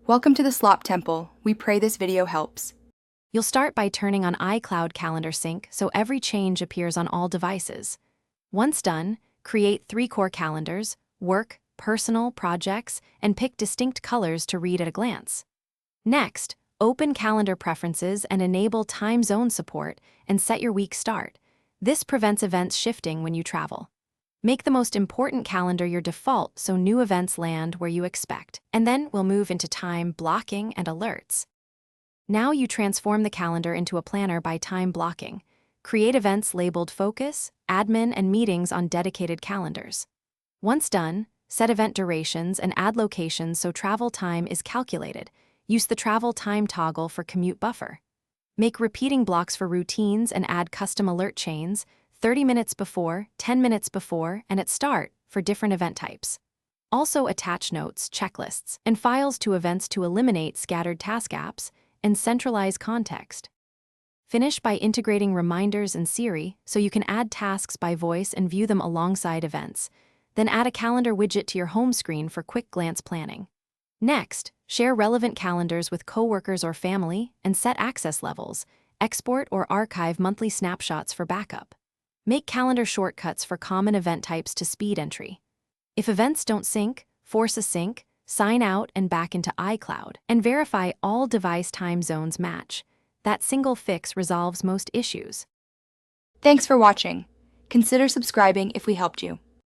Welcome to the Slop Temple. We pray this video helps. You'll start by turning on iCloud Calendar Sync so every change appears on all devices. Once done, create 3 core calendars: work, personal, projects, and pick distinct colors to read at a glance. Next, open Calendar Preferences and enable time zone support and set your week start. This prevents events shifting when you travel. Make the most important calendar your default so new events land where you expect, and then we'll move into time blocking and alerts. Now you transform the calendar into a planner by time blocking. Create events labeled Focus, Admin, and Meetings on dedicated calendars. Once done, set event durations and add locations so travel time is calculated. Use the travel time toggle for commute buffer. Make repeating blocks for routines and add custom alert chains, 30 minutes before, 10 minutes before, and at start for different event types. Also attach notes, checklists, and files to events to eliminate scattered task apps and centralize context. Finish by integrating reminders and Siri so you can add tasks by voice and view them alongside events. Then add a calendar widget to your home screen for quick glance planning. Next, share relevant calendars with coworkers or family and set access levels. Export or archive monthly snapshots for backup. Make calendar shortcuts for common event types to speed entry. If events don't sync, force a sync, sign out and back into iCloud, and verify all device time zones match. That single fix resolves most issues. Thanks for watching. Consider subscribing if we helped you.